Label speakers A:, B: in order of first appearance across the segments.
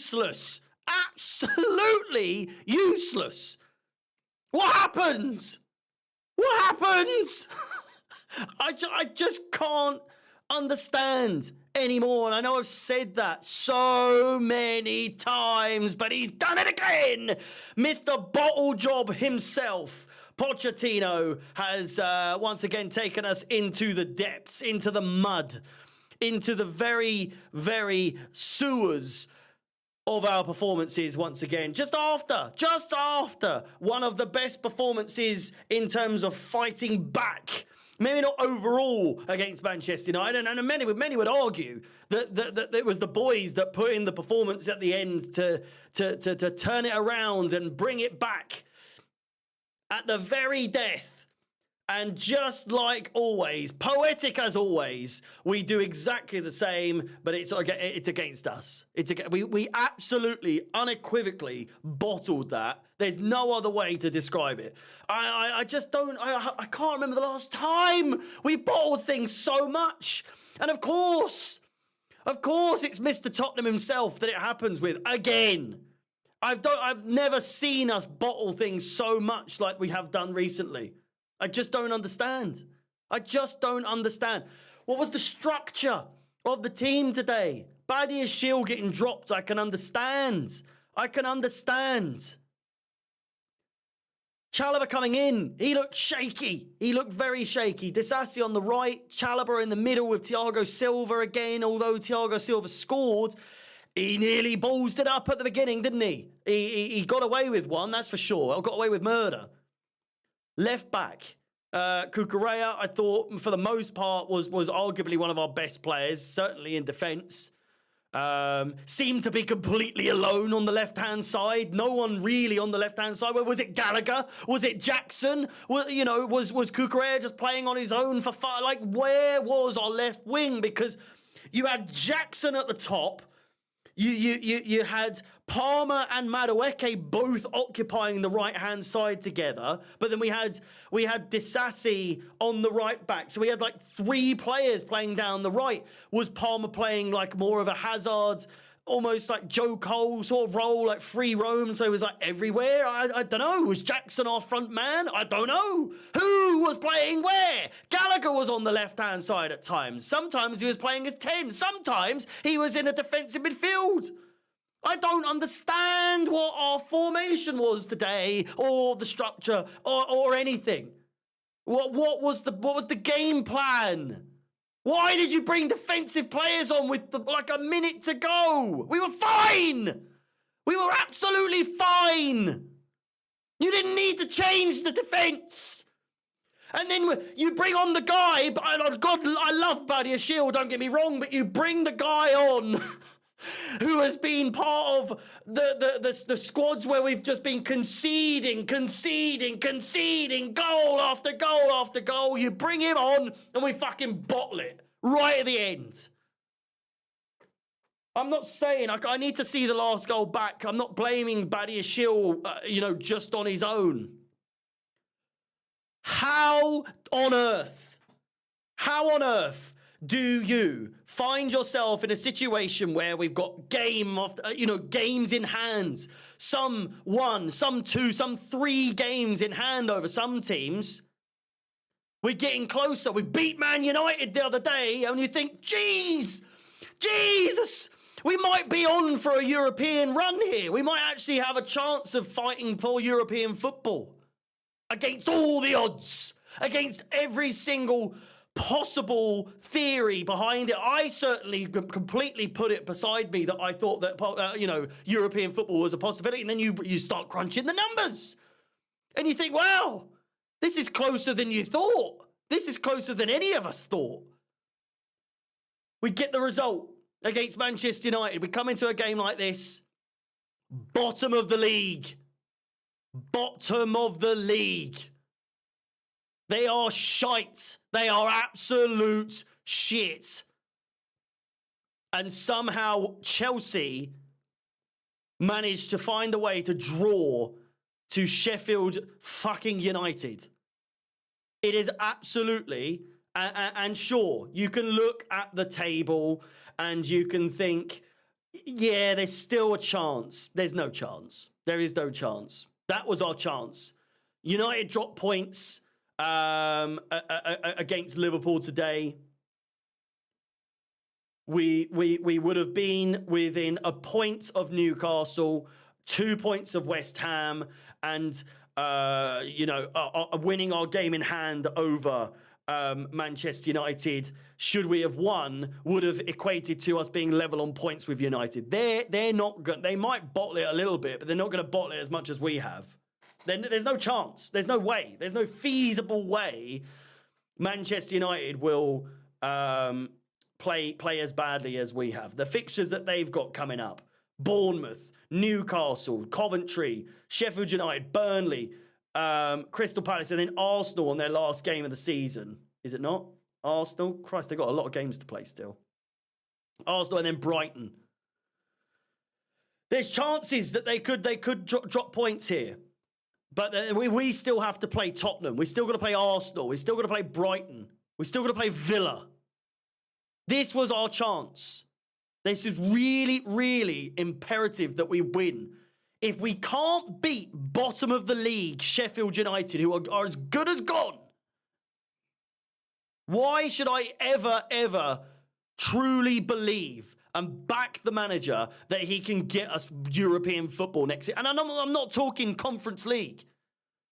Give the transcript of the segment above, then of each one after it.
A: useless. Absolutely useless. What happens? What happens? I just can't understand anymore. And I know I've said that so many times, but he's done it again. Mr. Bottle Job himself, Pochettino, has once again taken us into the depths, into the mud, into the very, very sewers of our performances once again. Just after one of the best performances in terms of fighting back. Maybe not overall against Manchester United, and many would argue that it was the boys that put in the performance at the end to turn it around and bring it back at the very death. And just like always, poetic as always, we do exactly the same, but it's against us. We absolutely, unequivocally bottled that. There's no other way to describe it. I just don't, I can't remember the last time we bottled things so much. And of course, it's Mr. Tottenham himself that it happens with again. I've never seen us bottle things so much like we have done recently. I just don't understand. What was the structure of the team today? Badiashile getting dropped, I can understand. Chalobah coming in, he looked shaky. He looked very shaky. Disasi on the right, Chalobah in the middle with Thiago Silva again. Although Thiago Silva scored, he nearly ballsed it up at the beginning, didn't he? He got away with one, that's for sure. Got away with murder. Left back, Cucurella, I thought, for the most part, was arguably one of our best players, certainly in defence. Seemed to be completely alone on the left-hand side. No one really on the left-hand side. Was it Gallagher? Was it Jackson? Was Cucurella just playing on his own for fun? Like, where was our left wing? Because you had Jackson at the top. You had Palmer and Madueke both occupying the right-hand side together, but then we had Disasi on the right back. So we had like three players playing down the right. Was Palmer playing like more of a Hazard, almost like Joe Cole sort of role, like free roam, so he was like everywhere? I don't know. Was Jackson our front man? I don't know. Who was playing where? Gallagher was on the left-hand side at times. Sometimes he was playing as 10. Sometimes he was in a defensive midfield. I don't understand what our formation was today, or the structure, or anything. What was the game plan? Why did you bring defensive players on with like a minute to go? We were fine. We were absolutely fine. You didn't need to change the defense. And then you bring on the guy, God, I love Badiashile, don't get me wrong, but you bring the guy on who has been part of the squads where we've just been conceding, goal after goal after goal. You bring him on and we fucking bottle it right at the end. I'm not saying, I need to see the last goal back. I'm not blaming Badiashile, just on his own. How on earth do you find yourself in a situation where we've got games in hand? Some 1, some 2, some 3 games in hand over some teams. We're getting closer. We beat Man United the other day, and you think, Jesus, we might be on for a European run here. We might actually have a chance of fighting for European football. Against all the odds, against every single possible theory behind it. I certainly completely put it beside me that I thought that, European football was a possibility. And then you start crunching the numbers. And you think, wow, this is closer than you thought. This is closer than any of us thought. We get the result against Manchester United. We come into a game like this. Bottom of the league. Bottom of the league. They are shite. They are absolute shit. And somehow Chelsea managed to find a way to draw to Sheffield fucking United. It is absolutely, and sure, you can look at the table and you can think, Yeah, there's still a chance. There's no chance. There is no chance. That was our chance. United dropped points against Liverpool today. We would have been within a point of Newcastle, 2 points of West Ham, and winning our game in hand over Manchester United. Should we have won, would have equated to us being level on points with United. They're not going. They might bottle it a little bit, but they're not going to bottle it as much as we have. There's no chance. There's no way. There's no feasible way Manchester United will play as badly as we have. The fixtures that they've got coming up: Bournemouth, Newcastle, Coventry, Sheffield United, Burnley, Crystal Palace, and then Arsenal on their last game of the season. Is it not? Arsenal? Christ, they've got a lot of games to play still. Arsenal and then Brighton. There's chances that they could drop points here. But we still have to play Tottenham. We still got to play Arsenal. We still got to play Brighton. We still got to play Villa. This was our chance. This is really, really imperative that we win. If we can't beat bottom of the league Sheffield United, who are as good as gone, why should I ever truly believe and back the manager that he can get us European football next year? And I'm not talking Conference League.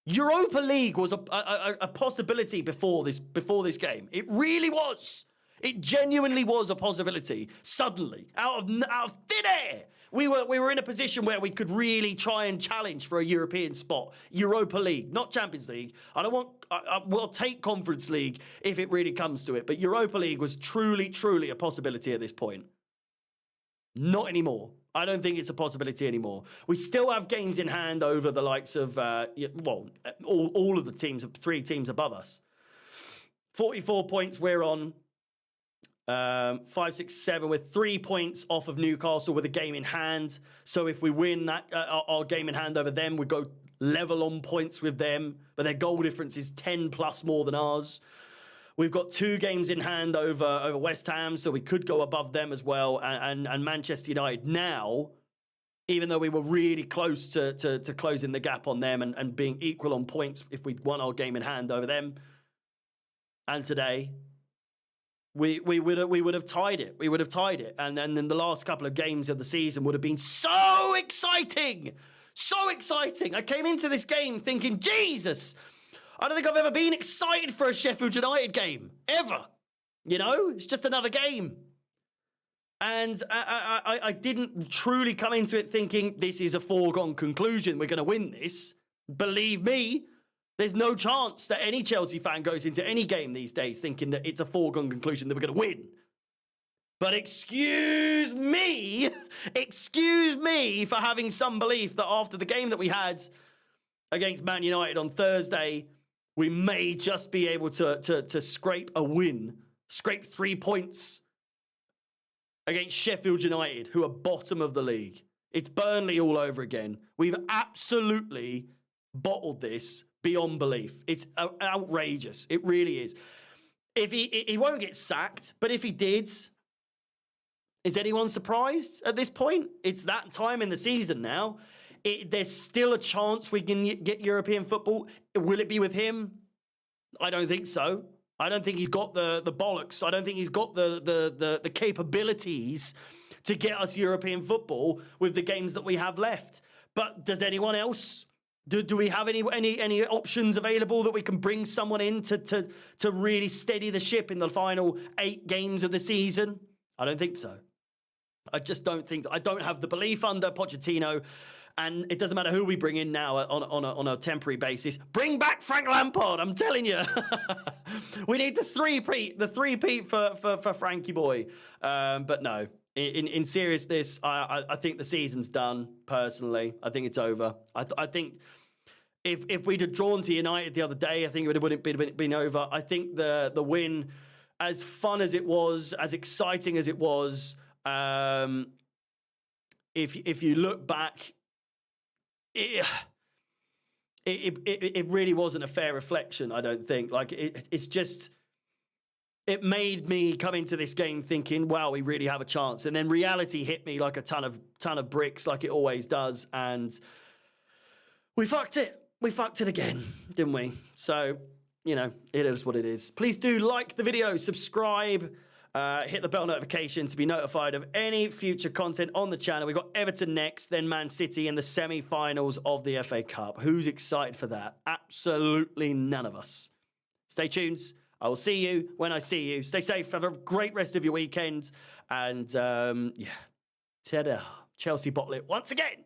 A: Europa League was a possibility before this game. It really was. It genuinely was a possibility. Suddenly, out of thin air, we were in a position where we could really try and challenge for a European spot. Europa League, not Champions League. We'll take Conference League if it really comes to it. But Europa League was truly, truly a possibility at this point. Not anymore. I don't think it's a possibility anymore. We still have games in hand over the likes of, all of the teams, 3 teams above us. 44 points we're on. 5, 6, 7 with 3 points off of Newcastle with a game in hand. So if we win that our game in hand over them, we go level on points with them. But their goal difference is 10 plus more than ours. We've got 2 games in hand over West Ham, so we could go above them as well. And Manchester United now, even though we were really close to closing the gap on them and being equal on points if we'd won our game in hand over them. And today, we would have tied it. We would have tied it. And then the last couple of games of the season would have been so exciting. So exciting. I came into this game thinking, Jesus, I don't think I've ever been excited for a Sheffield United game. Ever. You know? It's just another game. And I didn't truly come into it thinking this is a foregone conclusion. We're going to win this. Believe me, there's no chance that any Chelsea fan goes into any game these days thinking that it's a foregone conclusion that we're going to win. But excuse me for having some belief that after the game that we had against Man United on Thursday, we may just be able to scrape a win, scrape 3 points against Sheffield United, who are bottom of the league. It's Burnley all over again. We've absolutely bottled this beyond belief. It's outrageous. It really is. If he won't get sacked, but if he did, is anyone surprised at this point? It's that time in the season now. There's still a chance we can get European football. Will it be with him? I don't think so. I don't think he's got the bollocks. I don't think he's got the capabilities to get us European football with the games that we have left. But does anyone else? Do we have any options available that we can bring someone in to really steady the ship in the final 8 games of the season? I don't think so. I just don't think so. I don't have the belief under Pochettino. And it doesn't matter who we bring in now on a temporary basis. Bring back Frank Lampard, I'm telling you. We need the three-peat for Frankie boy. But no, in seriousness, I think the season's done, personally. I think it's over. I think if we'd have drawn to United the other day, I think it would have been over. I think the win, as fun as it was, as exciting as it was, if you look back, it really wasn't a fair reflection, I don't think. Like, it's just, it made me come into this game thinking, wow, we really have a chance. And then reality hit me like a ton of bricks, like it always does. And we fucked it. We fucked it again, didn't we? So, you know, it is what it is. Please do like the video, subscribe, hit the bell notification to be notified of any future content on the channel. We've got Everton next, then Man City in the semi-finals of the FA Cup. Who's excited for that? Absolutely none of us. Stay tuned. I will see you when I see you. Stay safe. Have a great rest of your weekend. And, yeah, ta-da. Chelsea bottle it once again.